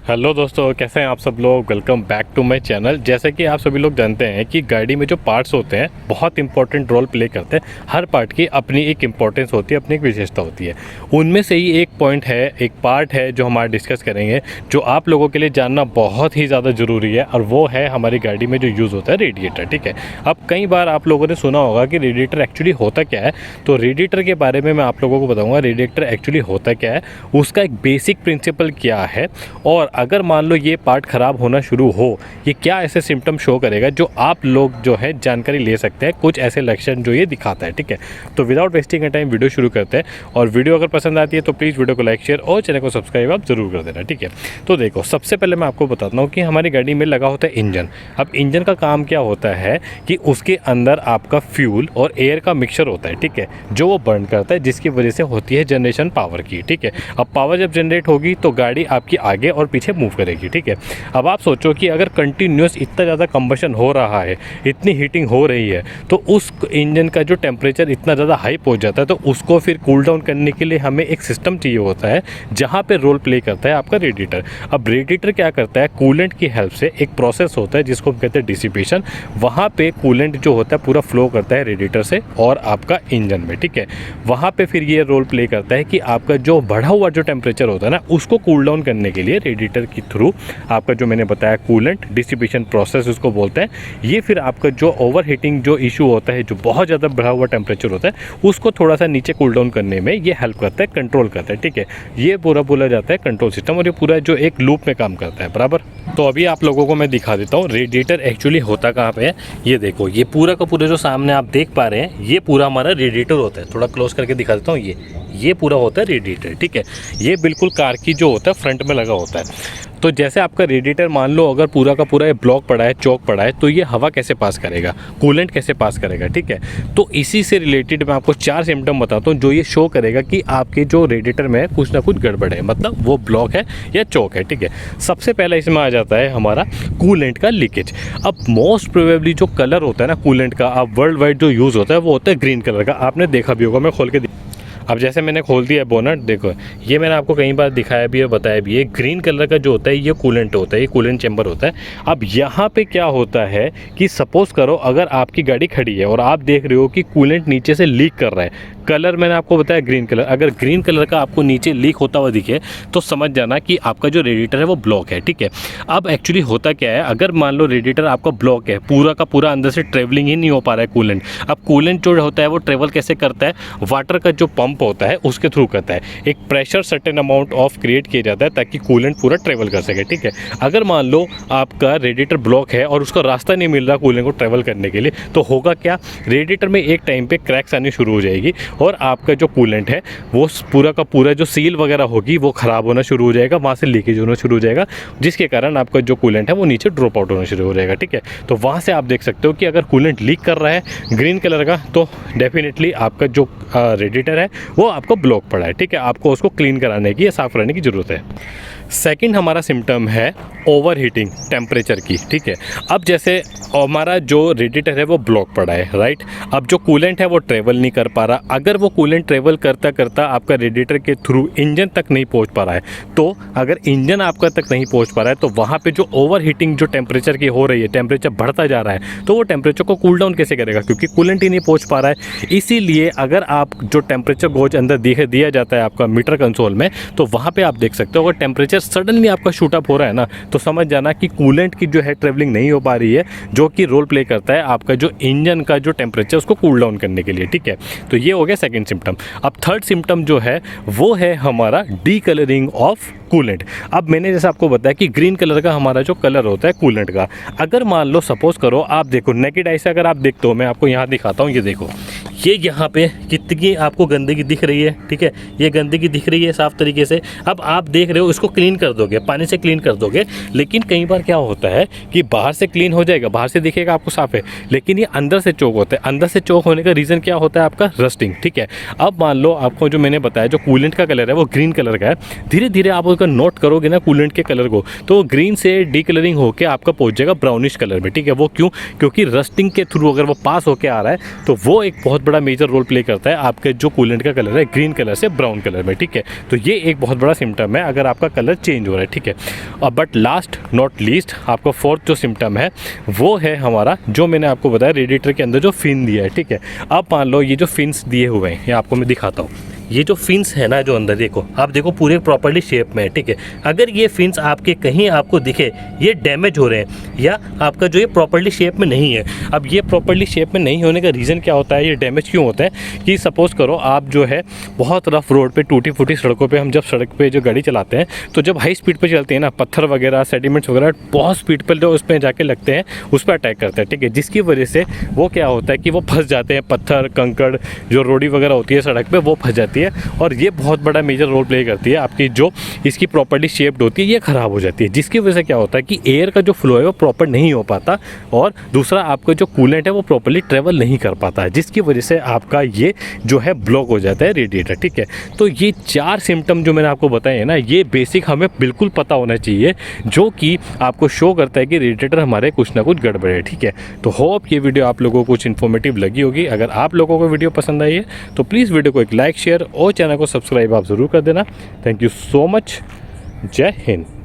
Hello दोस्तों, कैसे हैं आप सब लोग। Welcome back to my channel. जैसे कि आप सभी लोग जानते हैं कि गाड़ी में जो पार्ट्स होते हैं बहुत इंपॉर्टेंट रोल प्ले करते हैं। हर पार्ट की अपनी एक इंपॉर्टेंस होती है, अपनी एक विशेषता होती है। उनमें से ही एक पॉइंट है, एक पार्ट है जो हमारा डिस्कस करेंगे, जो आप लोगों के लिए जानना बहुत ही ज़्यादा ज़रूरी है, और वो है हमारी गाड़ी में जो यूज़ होता है रेडिएटर। ठीक है, अब कई बार आप लोगों ने सुना होगा कि रेडिएटर एक्चुअली होता क्या है। तो रेडिएटर के बारे में मैं आप लोगों को बताऊँगा रेडिएटर एक्चुअली होता क्या है, उसका एक बेसिक प्रिंसिपल क्या है, और अगर मान लो ये पार्ट ख़राब होना शुरू हो, ये क्या ऐसे सिम्टम शो करेगा जो आप लोग जो है जानकारी ले सकते हैं, कुछ ऐसे लक्षण जो ये दिखाता है। ठीक है, तो विदाउट वेस्टिंग टाइम वीडियो शुरू करते हैं। और वीडियो अगर पसंद आती है तो प्लीज़ वीडियो को लाइक, शेयर और चैनल को सब्सक्राइब आप ज़रूर कर देना। ठीक है, तो देखो, सबसे पहले मैं आपको बताता हूँ कि हमारी गाड़ी में लगा होता है इंजन। अब इंजन का काम क्या होता है कि उसके अंदर आपका फ्यूल और एयर का मिक्सचर होता है। ठीक है, जो वो बर्न करता है, जिसकी वजह से होती है जनरेशन पावर की। ठीक है, अब पावर जब जनरेट होगी तो गाड़ी आपकी आगे और पीछे मूव करेगी। ठीक है, अब आप सोचो कि अगर कंटिन्यूस इतना ज़्यादा कंबशन हो रहा है, इतनी हीटिंग हो रही है, तो उस इंजन का जो टेम्परेचर इतना ज़्यादा हाई पहुंच जाता है, तो उसको फिर कूल डाउन करने के लिए हमें एक सिस्टम चाहिए होता है, जहां पे रोल प्ले करता है आपका रेडिएटर। अब रेडिएटर क्या करता है, कूलेंट की हेल्प से एक प्रोसेस होता है जिसको हम कहते हैं डिसिपेशन। वहाँ पे कूलेंट जो होता है पूरा फ्लो करता है रेडिएटर से और आपका इंजन में। ठीक है, वहाँ पे फिर ये रोल प्ले करता है कि आपका जो बढ़ा हुआ जो टेम्परेचर होता है ना, उसको कूल डाउन करने के लिए रेडिएटर के थ्रू आपका जो मैंने बताया कूलेंट डिसिपेशन प्रोसेस उसको बोलते हैं, ये फिर आपका जो ओवर हीटिंग जो इशू होता है, जो बहुत ज़्यादा बढ़ा हुआ टेम्परेचर होता है, उसको थोड़ा सा नीचे कूल डाउन करने में ये हेल्प करता है, कंट्रोल करता है। ठीक है, ये पूरा बोला जाता है कंट्रोल सिस्टम, और ये पूरा जो एक लूप में काम करता है बराबर। तो अभी आप लोगों को मैं दिखा देता हूँ रेडिएटर एक्चुअली होता कहाँ पे है। ये देखो, ये पूरा का पूरा जो सामने आप देख पा रहे हैं, ये पूरा हमारा रेडिएटर होता है। थोड़ा क्लोज करके दिखा देता हूँ, ये पूरा होता है रेडिएटर। ठीक है, ये बिल्कुल कार की जो होता है फ्रंट में लगा होता है। तो जैसे आपका रेडिएटर मान लो अगर पूरा का पूरा ये ब्लॉक पड़ा है, चौक पड़ा है, तो ये हवा कैसे पास करेगा, कूलेंट कैसे पास करेगा। ठीक है, तो इसी से रिलेटेड मैं आपको 4 सिम्टम बताता हूँ जो ये शो करेगा कि आपके जो रेडिएटर में कुछ ना कुछ गड़बड़ है, मतलब वो ब्लॉक है या चौक है। ठीक है, सबसे पहला इसमें आ जाता है हमारा कूलेंट का लीकेज। अब मोस्ट प्रोबेबली जो कलर होता है ना कूलेंट का, अब वर्ल्ड वाइड जो यूज़ होता है वो होता है ग्रीन कलर का। आपने देखा भी होगा, मैं खोल के अब जैसे मैंने खोल दिया बोनट, देखो ये मैंने आपको कई बार दिखाया भी है, बताया भी है, ग्रीन कलर का जो होता है ये कूलेंट होता है, ये कूलेंट चैम्बर होता है। अब यहाँ पे क्या होता है कि सपोज करो अगर आपकी गाड़ी खड़ी है और आप देख रहे हो कि कूलेंट नीचे से लीक कर रहा है, कलर मैंने आपको बताया ग्रीन कलर, अगर ग्रीन कलर का आपको नीचे लीक होता हुआ दिखे तो समझ जाना कि आपका जो रेडिएटर है वो ब्लॉक है। ठीक है, अब एक्चुअली होता क्या है, अगर मान लो रेडिएटर आपका ब्लॉक है, पूरा का पूरा अंदर से ट्रेवलिंग ही नहीं हो पा रहा है कूलेंट। अब कूलेंट जो होता है वो ट्रेवल कैसे करता है, वाटर का जो पंप होता है उसके थ्रू करता है। एक pressure certain amount of create किया जाता है ताकि कूलेंट पूरा ट्रेवल कर सके। ठीक है, अगर मान लो आपका रेडिएटर ब्लॉक है और उसका रास्ता नहीं मिल रहा कूलेंट को ट्रेवल करने के लिए, तो होगा क्या, रेडिएटर में एक टाइम पे क्रैक्स आनी शुरू हो जाएगी और आपका जो कूलेंट है वो पूरा का पूरा जो सील वगैरह होगी वो ख़राब होना शुरू हो जाएगा, वहाँ से लीकेज होना शुरू हो जाएगा, जिसके कारण आपका जो कूलेंट है वो नीचे ड्रॉप आउट होना शुरू हो जाएगा। ठीक है, तो वहाँ से आप देख सकते हो कि अगर कूलेंट लीक कर रहा है ग्रीन कलर का, तो डेफिनेटली आपका जो रेडिएटर है वो आपको ब्लॉक पड़ा है। ठीक है, आपको उसको क्लीन कराने की या साफ़ कराने की ज़रूरत है। सेकंड हमारा सिम्टम है ओवर हीटिंग टेम्परेचर की। ठीक है, अब जैसे हमारा जो रेडिएटर है वो ब्लॉक पड़ा है, राइट। अब जो कूलेंट है वो ट्रेवल नहीं कर पा रहा। अगर वो कूलेंट ट्रेवल करता करता आपका रेडिएटर के थ्रू इंजन तक नहीं पहुंच पा रहा है, तो अगर इंजन आपका तक नहीं पहुंच पा रहा है, तो वहाँ पे जो ओवर हीटिंग जो टेम्परेचर की हो रही है, टेम्परेचर बढ़ता जा रहा है, तो वो टेम्परेचर को कूल डाउन कैसे करेगा, क्योंकि कूलेंट ही नहीं पहुँच पा रहा है। इसीलिए अगर आप जो टेम्परेचर गोज अंदर दिया जाता है आपका मीटर कंसोल में, तो वहाँ पर आप देख सकते हो अगर टेम्परेचर सडनली आपका शूट अप हो रहा है ना, तो समझ जाना कि कूलेंट की जो है ट्रेवलिंग नहीं हो पा रही है, जो कि रोल प्ले करता है आपका जो इंजन का जो टेम्परेचर उसको कूल डाउन करने के लिए। ठीक है, तो ये हो गया सेकंड सिम्टम। अब थर्ड सिम्टम जो है वो है हमारा डी कलरिंग ऑफ कूलेंट। अब मैंने जैसे आपको बताया कि ग्रीन कलर का हमारा जो कलर होता है कूलेंट का, अगर मान लो सपोज करो आप देखो नेकेड आई से अगर आप देखते हो, मैं आपको यहाँ दिखाता हूँ, ये देखो ये यहाँ पे कितनी आपको गंदगी दिख रही है। ठीक है, ये गंदगी दिख रही है साफ़ तरीके से। अब आप देख रहे हो इसको क्लीन कर दोगे, पानी से क्लीन कर दोगे, लेकिन कई बार क्या होता है कि बाहर से क्लीन हो जाएगा, बाहर से दिखेगा आपको साफ़ है, लेकिन ये अंदर से चोक होता है। अंदर से चोक होने का रीज़न क्या होता है, आपका रस्टिंग। ठीक है, अब मान लो आपको जो मैंने बताया जो कूलेंट का कलर है वो ग्रीन कलर का है, धीरे धीरे आप उसका नोट करोगे ना कूलेंट के कलर को, तो ग्रीन से डी कलरिंग होकर आपका पहुँच जाएगा ब्राउनिश कलर में। ठीक है, वो क्यों, क्योंकि रस्टिंग के थ्रू अगर वो पास होकर आ रहा है तो वो एक बहुत बड़ा मेजर रोल प्ले करता है आपके जो कूलेंट का कलर है ग्रीन कलर से ब्राउन कलर में, ठीक है। तो ये एक बहुत बड़ा सिम्टम है अगर आपका कलर चेंज हो रहा है, ठीक है। अब बट लास्ट नॉट लीस्ट आपका फोर्थ जो सिम्टम है वो है हमारा, जो मैंने आपको बताया रेडिएटर के अंदर जो फिन दिया है, ठीक है। अब मान लो ये जो फिन्स दिए हुए हैं, ये आपको मैं दिखाता हूँ। ये जो फिन्स है ना जो अंदर देखो, आप देखो पूरे प्रॉपर्ली शेप में है, ठीक है। अगर ये फिन्स आपके कहीं आपको दिखे ये डैमेज हो रहे हैं या आपका जो ये प्रॉपर्ली शेप में नहीं है, अब ये प्रॉपर्ली शेप में नहीं होने का रीज़न क्या होता है, ये डैमेज क्यों होता है कि सपोज़ करो आप जो है बहुत रफ रोड पे टूटी फूटी सड़कों पे, हम जब सड़क पे जो गाड़ी चलाते हैं तो जब हाई स्पीड पे चलते हैं ना, पत्थर वगैरह सेडिमेंट्स वगैरह बहुत स्पीड पर जो उस पर जाके लगते हैं उस पर अटैक करते हैं, ठीक है। जिसकी वजह से वो क्या होता है कि वो फंस जाते हैं, पत्थर कंकड़ जो रोडी वगैरह होती है सड़क पे वो फंस जाती है और ये बहुत बड़ा मेजर रोल प्ले करती है। आपकी जो इसकी प्रॉपर्टी शेप्ड होती है ये ख़राब हो जाती है, जिसकी वजह से क्या होता है कि एयर का जो फ्लो है वो प्रॉपर नहीं हो पाता और दूसरा आपका जो कूलेंट है वो प्रॉपर्ली ट्रेवल नहीं कर पाता है, जिसकी वजह से आपका ये जो है ब्लॉक हो जाता है रेडिएटर, ठीक है। तो ये 4 सिम्टम जो मैंने आपको बताए हैं ना, ये बेसिक हमें बिल्कुल पता होना चाहिए जो कि आपको शो करता है कि रेडिएटर हमारे कुछ ना कुछ गड़बड़ है, ठीक है। तो होप ये वीडियो आप लोगों को कुछ इन्फॉर्मेटिव लगी होगी। अगर आप लोगों को वीडियो पसंद आई है तो प्लीज़ वीडियो को एक लाइक शेयर और चैनल को सब्सक्राइब आप ज़रूर कर देना। Thank you so much. जय हिंद।